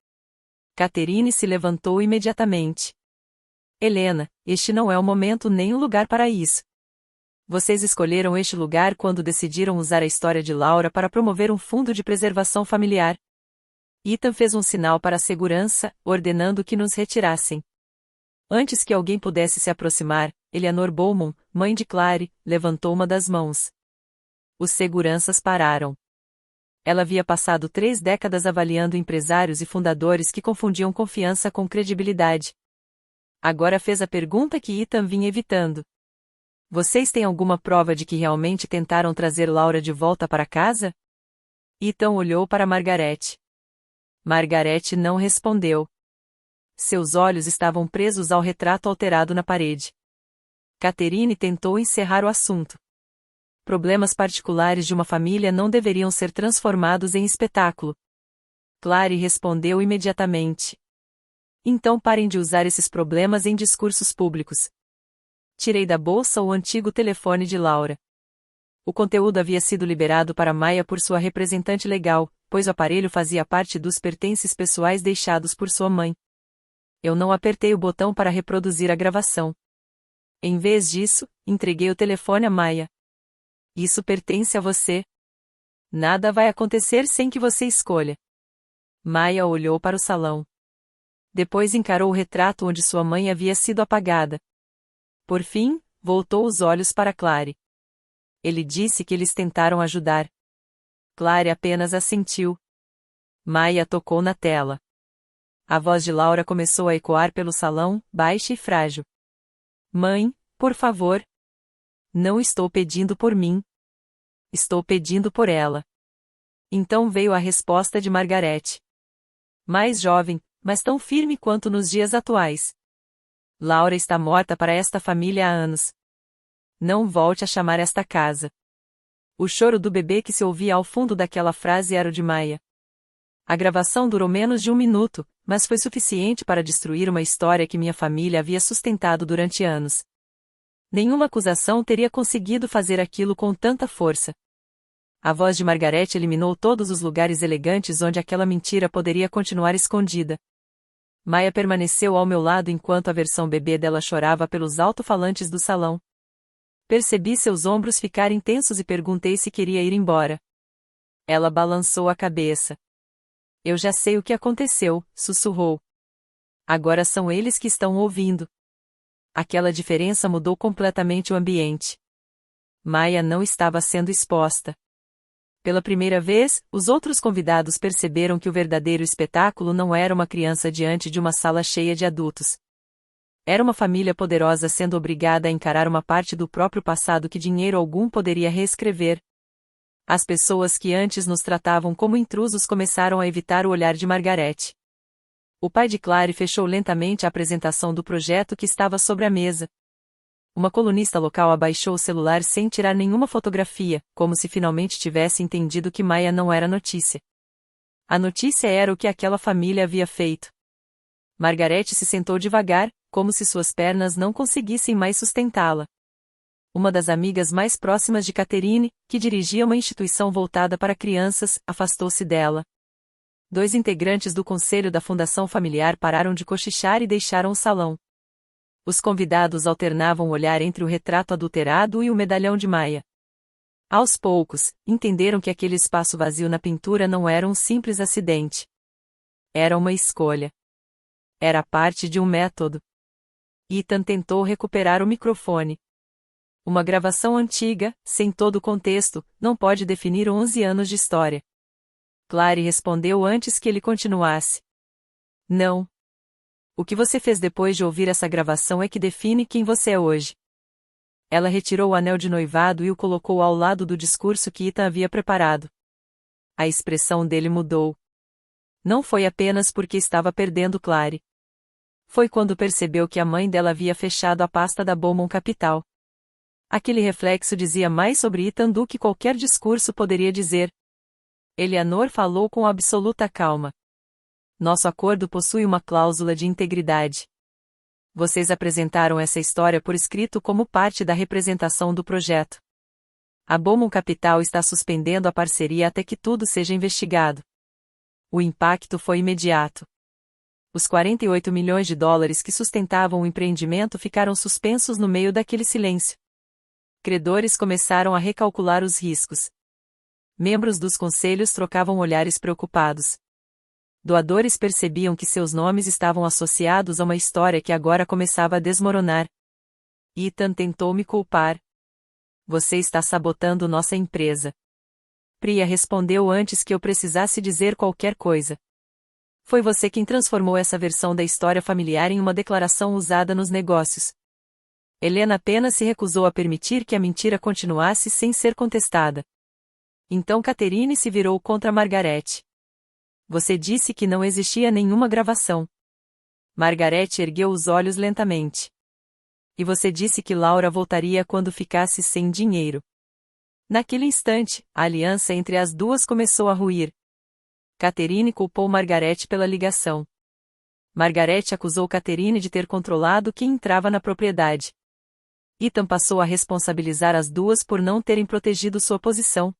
Catherine se levantou imediatamente. Helena, este não é o momento nem o lugar para isso. Vocês escolheram este lugar quando decidiram usar a história de Laura para promover um fundo de preservação familiar. Ethan fez um sinal para a segurança, ordenando que nos retirassem. Antes que alguém pudesse se aproximar, Eleanor Bowman, mãe de Clary, levantou uma das mãos. Os seguranças pararam. Ela havia passado 3 décadas avaliando empresários e fundadores que confundiam confiança com credibilidade. Agora fez a pergunta que Ethan vinha evitando. Vocês têm alguma prova de que realmente tentaram trazer Laura de volta para casa? Ethan olhou para Margaret. Margaret não respondeu. Seus olhos estavam presos ao retrato alterado na parede. Catherine tentou encerrar o assunto. Problemas particulares de uma família não deveriam ser transformados em espetáculo. Clary respondeu imediatamente. Então parem de usar esses problemas em discursos públicos. Tirei da bolsa o antigo telefone de Laura. O conteúdo havia sido liberado para Maya por sua representante legal, pois o aparelho fazia parte dos pertences pessoais deixados por sua mãe. Eu não apertei o botão para reproduzir a gravação. Em vez disso, entreguei o telefone a Maya. Isso pertence a você. Nada vai acontecer sem que você escolha. Maya olhou para o salão. Depois encarou o retrato onde sua mãe havia sido apagada. Por fim, voltou os olhos para Clary. Ele disse que eles tentaram ajudar. Clary apenas assentiu. Maya tocou na tela. A voz de Laura começou a ecoar pelo salão, baixa e frágil. Mãe, por favor. Não estou pedindo por mim. Estou pedindo por ela. Então veio a resposta de Margaret. Mais jovem, mas tão firme quanto nos dias atuais. Laura está morta para esta família há anos. Não volte a chamar esta casa. O choro do bebê que se ouvia ao fundo daquela frase era o de Maya. A gravação durou menos de 1 minuto, mas foi suficiente para destruir uma história que minha família havia sustentado durante anos. Nenhuma acusação teria conseguido fazer aquilo com tanta força. A voz de Margaret eliminou todos os lugares elegantes onde aquela mentira poderia continuar escondida. Maya permaneceu ao meu lado enquanto a versão bebê dela chorava pelos alto-falantes do salão. Percebi seus ombros ficarem tensos e perguntei se queria ir embora. Ela balançou a cabeça. Eu já sei o que aconteceu, sussurrou. Agora são eles que estão ouvindo. Aquela diferença mudou completamente o ambiente. Maya não estava sendo exposta. Pela primeira vez, os outros convidados perceberam que o verdadeiro espetáculo não era uma criança diante de uma sala cheia de adultos. Era uma família poderosa sendo obrigada a encarar uma parte do próprio passado que dinheiro algum poderia reescrever. As pessoas que antes nos tratavam como intrusos começaram a evitar o olhar de Margaret. O pai de Clary fechou lentamente a apresentação do projeto que estava sobre a mesa. Uma colunista local abaixou o celular sem tirar nenhuma fotografia, como se finalmente tivesse entendido que Maya não era notícia. A notícia era o que aquela família havia feito. Margaret se sentou devagar, como se suas pernas não conseguissem mais sustentá-la. Uma das amigas mais próximas de Catherine, que dirigia uma instituição voltada para crianças, afastou-se dela. 2 integrantes do conselho da fundação familiar pararam de cochichar e deixaram o salão. Os convidados alternavam o olhar entre o retrato adulterado e o medalhão de Maya. Aos poucos, entenderam que aquele espaço vazio na pintura não era um simples acidente. Era uma escolha. Era parte de um método. Ethan tentou recuperar o microfone. Uma gravação antiga, sem todo o contexto, não pode definir 11 anos de história. Clary respondeu antes que ele continuasse. Não. O que você fez depois de ouvir essa gravação é que define quem você é hoje. Ela retirou o anel de noivado e o colocou ao lado do discurso que Ethan havia preparado. A expressão dele mudou. Não foi apenas porque estava perdendo Clary. Foi quando percebeu que a mãe dela havia fechado a pasta da Beaumont Capital. Aquele reflexo dizia mais sobre Ethan do que qualquer discurso poderia dizer. Eleanor falou com absoluta calma. Nosso acordo possui uma cláusula de integridade. Vocês apresentaram essa história por escrito como parte da representação do projeto. A Beaumont Capital está suspendendo a parceria até que tudo seja investigado. O impacto foi imediato. Os 48 milhões de dólares que sustentavam o empreendimento ficaram suspensos no meio daquele silêncio. Credores começaram a recalcular os riscos. Membros dos conselhos trocavam olhares preocupados. Doadores percebiam que seus nomes estavam associados a uma história que agora começava a desmoronar. Ethan tentou me culpar. Você está sabotando nossa empresa. Priya respondeu antes que eu precisasse dizer qualquer coisa. Foi você quem transformou essa versão da história familiar em uma declaração usada nos negócios. Helena apenas se recusou a permitir que a mentira continuasse sem ser contestada. Então Catherine se virou contra Margaret. Você disse que não existia nenhuma gravação. Margaret ergueu os olhos lentamente. E você disse que Laura voltaria quando ficasse sem dinheiro. Naquele instante, a aliança entre as duas começou a ruir. Catherine culpou Margaret pela ligação. Margaret acusou Catherine de ter controlado quem entrava na propriedade. Ethan passou a responsabilizar as duas por não terem protegido sua posição.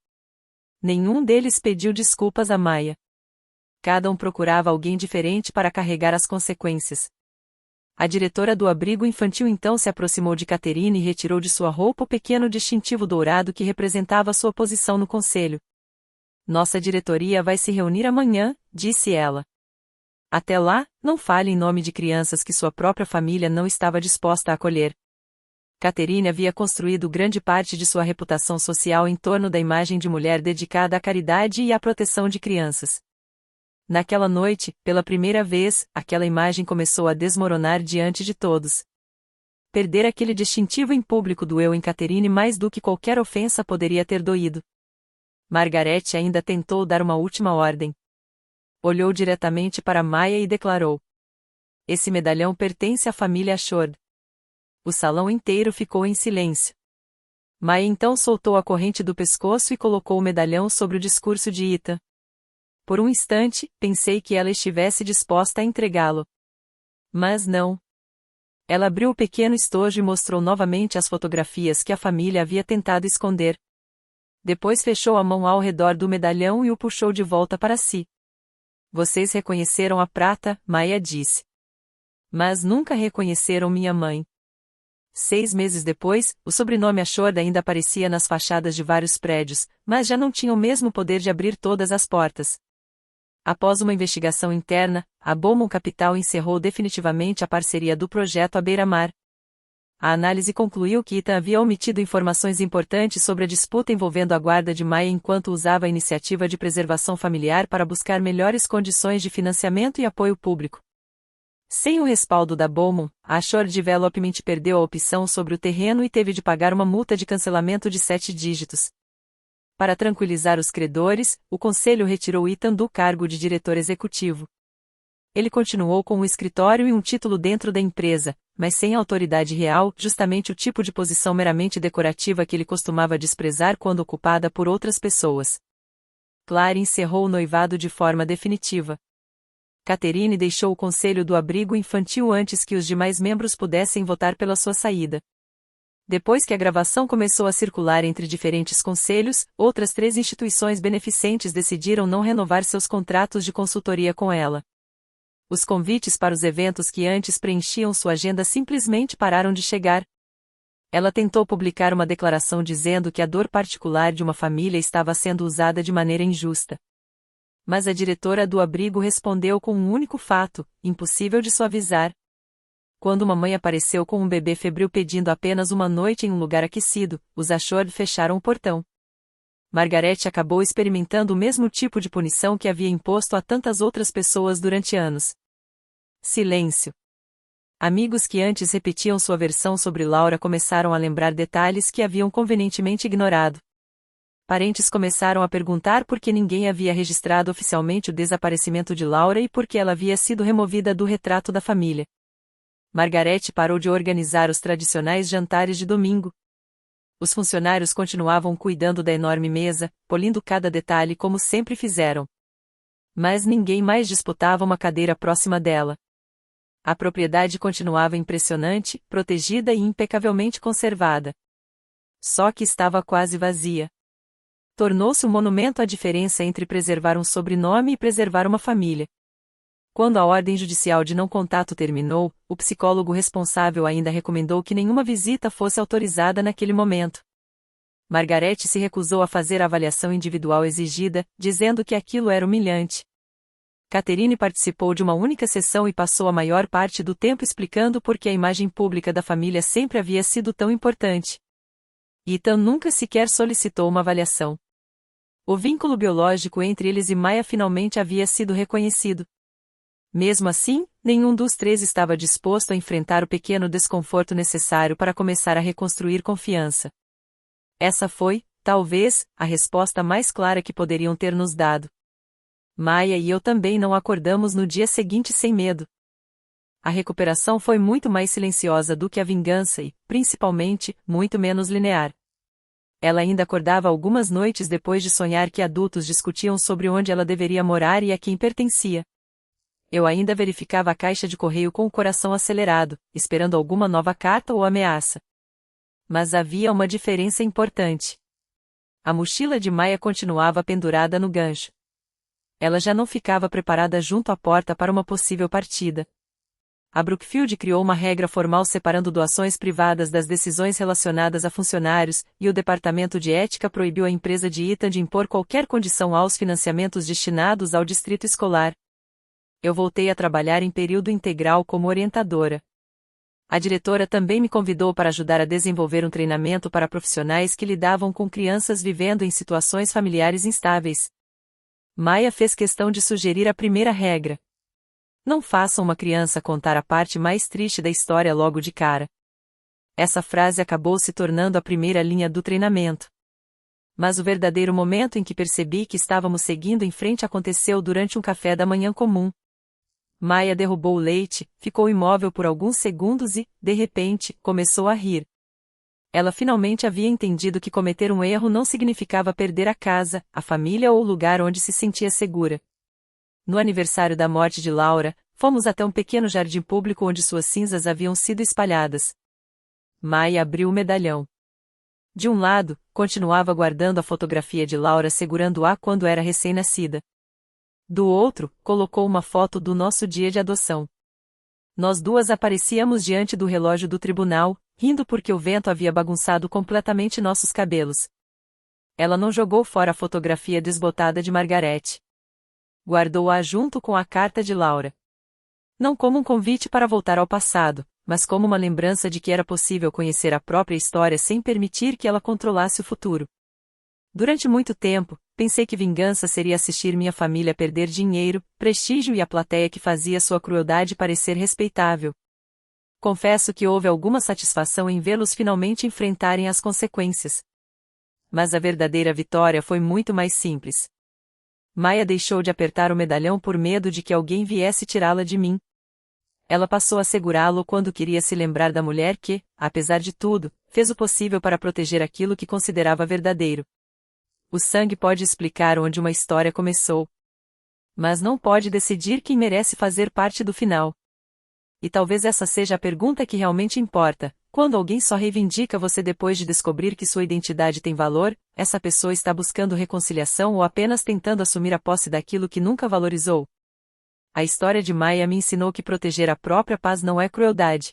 Nenhum deles pediu desculpas a Maya. Cada um procurava alguém diferente para carregar as consequências. A diretora do abrigo infantil então se aproximou de Catherine e retirou de sua roupa o pequeno distintivo dourado que representava sua posição no conselho. Nossa diretoria vai se reunir amanhã, disse ela. Até lá, não fale em nome de crianças que sua própria família não estava disposta a acolher. Catherine havia construído grande parte de sua reputação social em torno da imagem de mulher dedicada à caridade e à proteção de crianças. Naquela noite, pela primeira vez, aquela imagem começou a desmoronar diante de todos. Perder aquele distintivo em público doeu em Catherine mais do que qualquer ofensa poderia ter doído. Margaret ainda tentou dar uma última ordem. Olhou diretamente para Maya e declarou: Esse medalhão pertence à família Ashford. O salão inteiro ficou em silêncio. Maya então soltou a corrente do pescoço e colocou o medalhão sobre o discurso de Ethan. Por um instante, pensei que ela estivesse disposta a entregá-lo. Mas não. Ela abriu o pequeno estojo e mostrou novamente as fotografias que a família havia tentado esconder. Depois fechou a mão ao redor do medalhão e o puxou de volta para si. Vocês reconheceram a prata, Maya disse. Mas nunca reconheceram minha mãe. 6 meses depois, o sobrenome Ashford ainda aparecia nas fachadas de vários prédios, mas já não tinha o mesmo poder de abrir todas as portas. Após uma investigação interna, a Beaumont Capital encerrou definitivamente a parceria do projeto à beira-mar. A análise concluiu que Ethan havia omitido informações importantes sobre a disputa envolvendo a guarda de Maya enquanto usava a iniciativa de preservação familiar para buscar melhores condições de financiamento e apoio público. Sem o respaldo da Beaumont, a Ashford Development perdeu a opção sobre o terreno e teve de pagar uma multa de cancelamento de 7 dígitos. Para tranquilizar os credores, o conselho retirou Ethan do cargo de diretor executivo. Ele continuou com um escritório e um título dentro da empresa, mas sem autoridade real, justamente o tipo de posição meramente decorativa que ele costumava desprezar quando ocupada por outras pessoas. Clary encerrou o noivado de forma definitiva. Catherine deixou o conselho do abrigo infantil antes que os demais membros pudessem votar pela sua saída. Depois que a gravação começou a circular entre diferentes conselhos, outras 3 instituições beneficentes decidiram não renovar seus contratos de consultoria com ela. Os convites para os eventos que antes preenchiam sua agenda simplesmente pararam de chegar. Ela tentou publicar uma declaração dizendo que a dor particular de uma família estava sendo usada de maneira injusta. Mas a diretora do abrigo respondeu com um único fato, impossível de suavizar. Quando uma mãe apareceu com um bebê febril pedindo apenas uma noite em um lugar aquecido, os Ashford fecharam o portão. Margaret acabou experimentando o mesmo tipo de punição que havia imposto a tantas outras pessoas durante anos. Silêncio. Amigos que antes repetiam sua versão sobre Laura começaram a lembrar detalhes que haviam convenientemente ignorado. Parentes começaram a perguntar por que ninguém havia registrado oficialmente o desaparecimento de Laura e por que ela havia sido removida do retrato da família. Margaret parou de organizar os tradicionais jantares de domingo. Os funcionários continuavam cuidando da enorme mesa, polindo cada detalhe como sempre fizeram. Mas ninguém mais disputava uma cadeira próxima dela. A propriedade continuava impressionante, protegida e impecavelmente conservada. Só que estava quase vazia. Tornou-se um monumento à diferença entre preservar um sobrenome e preservar uma família. Quando a ordem judicial de não contato terminou, o psicólogo responsável ainda recomendou que nenhuma visita fosse autorizada naquele momento. Margaret se recusou a fazer a avaliação individual exigida, dizendo que aquilo era humilhante. Catherine participou de uma única sessão e passou a maior parte do tempo explicando por que a imagem pública da família sempre havia sido tão importante. Ethan nunca sequer solicitou uma avaliação. O vínculo biológico entre eles e Maya finalmente havia sido reconhecido. Mesmo assim, nenhum dos 3 estava disposto a enfrentar o pequeno desconforto necessário para começar a reconstruir confiança. Essa foi, talvez, a resposta mais clara que poderiam ter nos dado. Maya e eu também não acordamos no dia seguinte sem medo. A recuperação foi muito mais silenciosa do que a vingança e, principalmente, muito menos linear. Ela ainda acordava algumas noites depois de sonhar que adultos discutiam sobre onde ela deveria morar e a quem pertencia. Eu ainda verificava a caixa de correio com o coração acelerado, esperando alguma nova carta ou ameaça. Mas havia uma diferença importante. A mochila de Maya continuava pendurada no gancho. Ela já não ficava preparada junto à porta para uma possível partida. A Brookfield criou uma regra formal separando doações privadas das decisões relacionadas a funcionários, e o Departamento de Ética proibiu a empresa de Ethan de impor qualquer condição aos financiamentos destinados ao distrito escolar. Eu voltei a trabalhar em período integral como orientadora. A diretora também me convidou para ajudar a desenvolver um treinamento para profissionais que lidavam com crianças vivendo em situações familiares instáveis. Maya fez questão de sugerir a primeira regra. Não façam uma criança contar a parte mais triste da história logo de cara. Essa frase acabou se tornando a primeira linha do treinamento. Mas o verdadeiro momento em que percebi que estávamos seguindo em frente aconteceu durante um café da manhã comum. Maya derrubou o leite, ficou imóvel por alguns segundos e, de repente, começou a rir. Ela finalmente havia entendido que cometer um erro não significava perder a casa, a família ou o lugar onde se sentia segura. No aniversário da morte de Laura, fomos até um pequeno jardim público onde suas cinzas haviam sido espalhadas. Maya abriu o medalhão. De um lado, continuava guardando a fotografia de Laura segurando-a quando era recém-nascida. Do outro, colocou uma foto do nosso dia de adoção. Nós 2 aparecíamos diante do relógio do tribunal, rindo porque o vento havia bagunçado completamente nossos cabelos. Ela não jogou fora a fotografia desbotada de Margaret. Guardou-a junto com a carta de Laura. Não como um convite para voltar ao passado, mas como uma lembrança de que era possível conhecer a própria história sem permitir que ela controlasse o futuro. Durante muito tempo, pensei que vingança seria assistir minha família perder dinheiro, prestígio e a plateia que fazia sua crueldade parecer respeitável. Confesso que houve alguma satisfação em vê-los finalmente enfrentarem as consequências. Mas a verdadeira vitória foi muito mais simples. Maya deixou de apertar o medalhão por medo de que alguém viesse tirá-la de mim. Ela passou a segurá-lo quando queria se lembrar da mulher que, apesar de tudo, fez o possível para proteger aquilo que considerava verdadeiro. O sangue pode explicar onde uma história começou. Mas não pode decidir quem merece fazer parte do final. E talvez essa seja a pergunta que realmente importa: Quando alguém só reivindica você depois de descobrir que sua identidade tem valor, essa pessoa está buscando reconciliação ou apenas tentando assumir a posse daquilo que nunca valorizou. A história de Maia me ensinou que proteger a própria paz não é crueldade.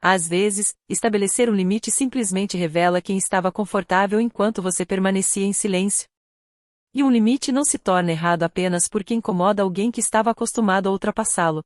Às vezes, estabelecer um limite simplesmente revela quem estava confortável enquanto você permanecia em silêncio. E um limite não se torna errado apenas porque incomoda alguém que estava acostumado a ultrapassá-lo.